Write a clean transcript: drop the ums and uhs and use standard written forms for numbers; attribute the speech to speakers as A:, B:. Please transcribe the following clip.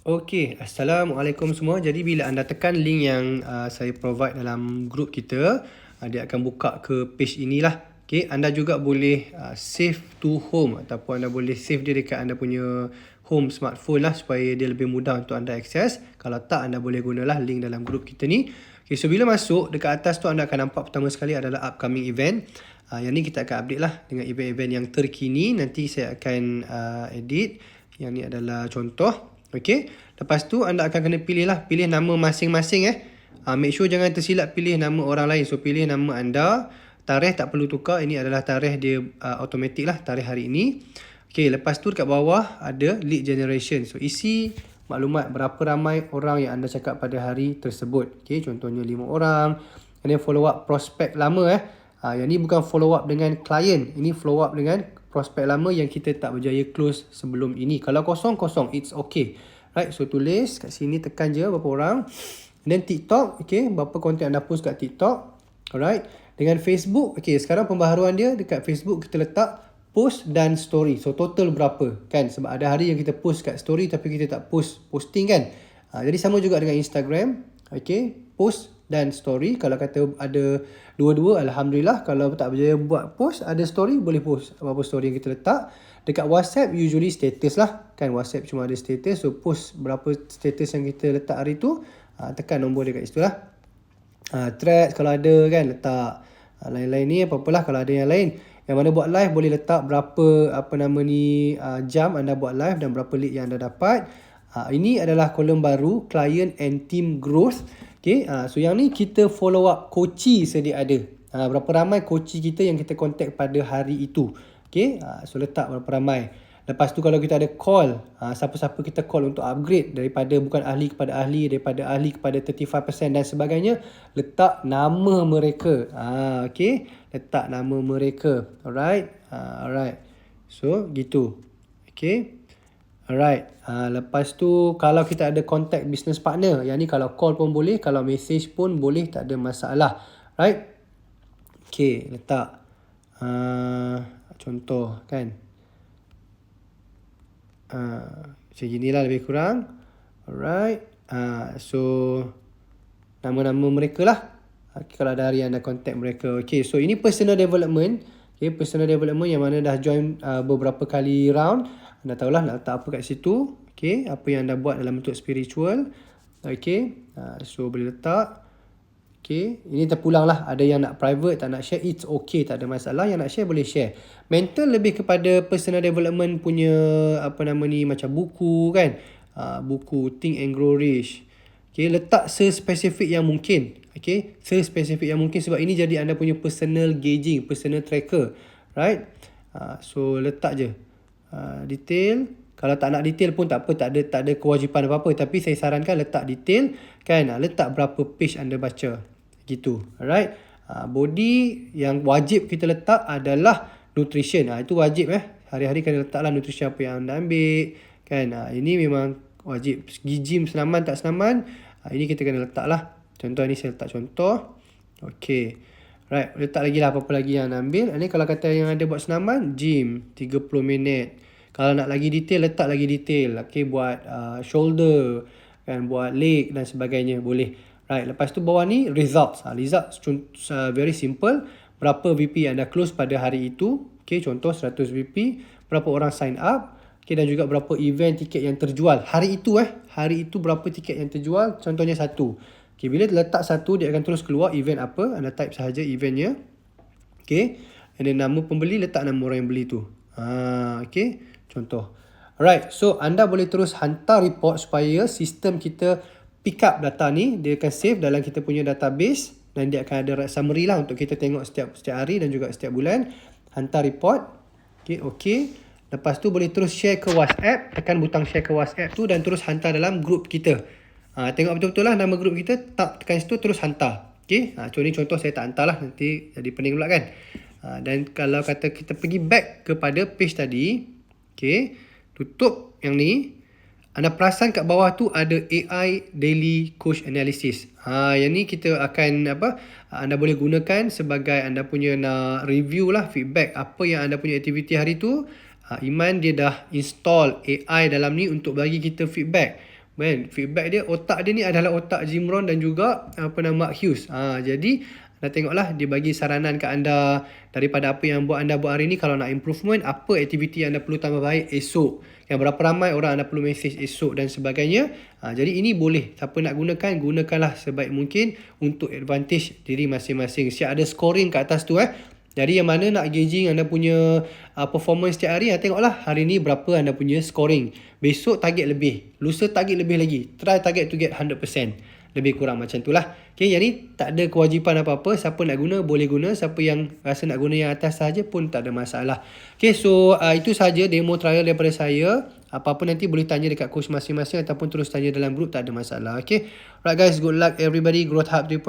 A: Okey, Assalamualaikum semua. Jadi bila anda tekan link yang saya provide dalam group kita, dia akan buka ke page inilah. Okey, anda juga boleh save to home ataupun anda boleh save dia dekat anda punya home smartphone lah supaya dia lebih mudah untuk anda akses. Kalau tak, anda boleh gunalah link dalam group kita ni. Okey, so bila masuk dekat atas tu anda akan nampak pertama sekali adalah upcoming event. Yang ni kita akan update lah dengan event-event yang terkini. Nanti saya akan edit. Yang ni adalah contoh. Okey. Lepas tu anda akan kena pilih nama masing-masing make sure jangan tersilap pilih nama orang lain. So pilih nama anda. Tarikh tak perlu tukar. Ini adalah tarikh dia automatic lah, tarikh hari ini. Okey, lepas tu dekat bawah ada lead generation. So isi maklumat berapa ramai orang yang anda cakap pada hari tersebut. Okey, contohnya 5 orang. And then follow up prospek lama yang ni bukan follow up dengan klien. Ini follow up dengan prospek lama yang kita tak berjaya close sebelum ini. Kalau kosong, it's okay. Right, so tulis kat sini, tekan je berapa orang. And then TikTok, okay, berapa konten anda post kat TikTok. Alright, dengan Facebook, okay, sekarang pembaharuan dia dekat Facebook kita letak post dan story. So total berapa kan, sebab ada hari yang kita post kat story tapi kita tak posting kan. Jadi sama juga dengan Instagram, okay, post dan story. Kalau kata ada dua-dua, Alhamdulillah. Kalau tak berjaya buat post, ada story, boleh post apa-apa story yang kita letak. Dekat WhatsApp, usually status lah kan. WhatsApp cuma ada status. So post berapa status yang kita letak hari tu, tekan nombor dia kat situ lah. Threads kalau ada kan, letak. Lain-lain ni apa-apalah kalau ada yang lain. Yang mana buat live boleh letak berapa jam anda buat live dan berapa lead yang anda dapat. Ini adalah kolom baru, client and team growth. Okay, so yang ni kita follow up coachee sedia ada. Berapa ramai coachee kita yang kita contact pada hari itu. Okay, so letak berapa ramai. Lepas tu kalau kita ada call, siapa-siapa kita call untuk upgrade daripada bukan ahli kepada ahli, daripada ahli kepada 35% dan sebagainya, letak nama mereka. Okay, letak nama mereka. Alright, alright. So gitu. Okay. Alright, lepas tu kalau kita ada contact business partner, yang ni kalau call pun boleh, kalau message pun boleh, tak ada masalah. Right? Okay, letak contoh kan. Macam ginilah lebih kurang. Alright, so nama-nama mereka lah. Okay, kalau ada hari anda contact mereka. Okay, so ini personal development. Okay, personal development yang mana dah join beberapa kali round. Anda tahulah nak letak apa kat situ. Okay, apa yang anda buat dalam bentuk spiritual. Okay, so boleh letak. Okay, ini terpulang lah. Ada yang nak private, tak nak share, it's okay, tak ada masalah. Yang nak share boleh share. Mental lebih kepada personal development punya macam buku kan. Buku Think and Grow Rich. Okay, letak sespesifik yang mungkin. Okay, sespesifik yang mungkin sebab ini jadi anda punya personal gauging, personal tracker. Right? So letak je. Detail. Kalau tak nak detail pun tak apa, tak ada kewajipan apa-apa, tapi saya sarankan letak detail kan, letak berapa page anda baca gitu. Alright. Body yang wajib kita letak adalah nutrition. Itu wajib hari-hari kena letaklah nutrition apa yang anda ambil kan. Ini memang wajib. Pergi gym senaman tak senaman, ini kita kena letak lah. Contoh ni saya letak contoh. Okay. Right, letak lagi lah apa-apa lagi yang anda ambil. Ini kalau kata yang ada buat senaman, gym 30 minit. Kalau nak lagi detail, letak lagi detail. Okay, buat shoulder kan, buat leg dan sebagainya boleh. Right, lepas tu bawah ni results. Results very simple. Berapa VP anda close pada hari itu. Okay, contoh 100 VP. Berapa orang sign up. Okay, dan juga berapa event tiket yang terjual. Hari itu hari itu berapa tiket yang terjual. Contohnya 1. Okay, bila letak 1, dia akan terus keluar event apa. Anda type sahaja eventnya. Okay, and then nama pembeli, letak nama orang yang beli tu. Okay, contoh. Alright, so anda boleh terus hantar report supaya sistem kita pick up data ni. Dia akan save dalam kita punya database dan dia akan ada summary lah untuk kita tengok setiap hari dan juga setiap bulan. Hantar report. Okay. Lepas tu boleh terus share ke WhatsApp. Tekan butang share ke WhatsApp tu dan terus hantar dalam group kita. Tengok betul-betul lah nama group kita. Tekan situ terus hantar. Okay. Contoh saya tak hantar lah. Nanti jadi pening pula kan. Dan kalau kata kita pergi back kepada page tadi. Okay, tutup yang ni. Anda perasan kat bawah tu ada AI Daily Coach Analysis. Yang ni kita akan anda boleh gunakan sebagai anda punya nak review lah, feedback apa yang anda punya aktiviti hari tu. Iman dia dah install AI dalam ni untuk bagi kita feedback. Feedback dia, otak dia ni adalah otak Jim Rohn dan juga Mark Hughes. Jadi anda tengoklah, dia bagi saranan ke anda daripada apa yang anda buat hari ni. Kalau nak improvement, apa aktiviti anda perlu tambah baik esok, berapa ramai orang anda perlu message esok dan sebagainya. Jadi ini boleh, siapa nak gunakanlah sebaik mungkin untuk advantage diri masing-masing. Siap ada scoring kat atas tu. Jadi yang mana nak gauging anda punya performance setiap hari, tengoklah hari ni berapa anda punya scoring. Besok target lebih, lusa target lebih lagi. Try target to get 100%. Lebih kurang macam tu lah. Okay, yang ni tak ada kewajipan apa-apa. Siapa nak guna, boleh guna. Siapa yang rasa nak guna yang atas sahaja pun tak ada masalah. Okay, so itu sahaja demo trial daripada saya. Apa-apa nanti boleh tanya dekat coach masing-masing ataupun terus tanya dalam group, tak ada masalah. Okay, alright guys, good luck everybody. Growth Hub 3.0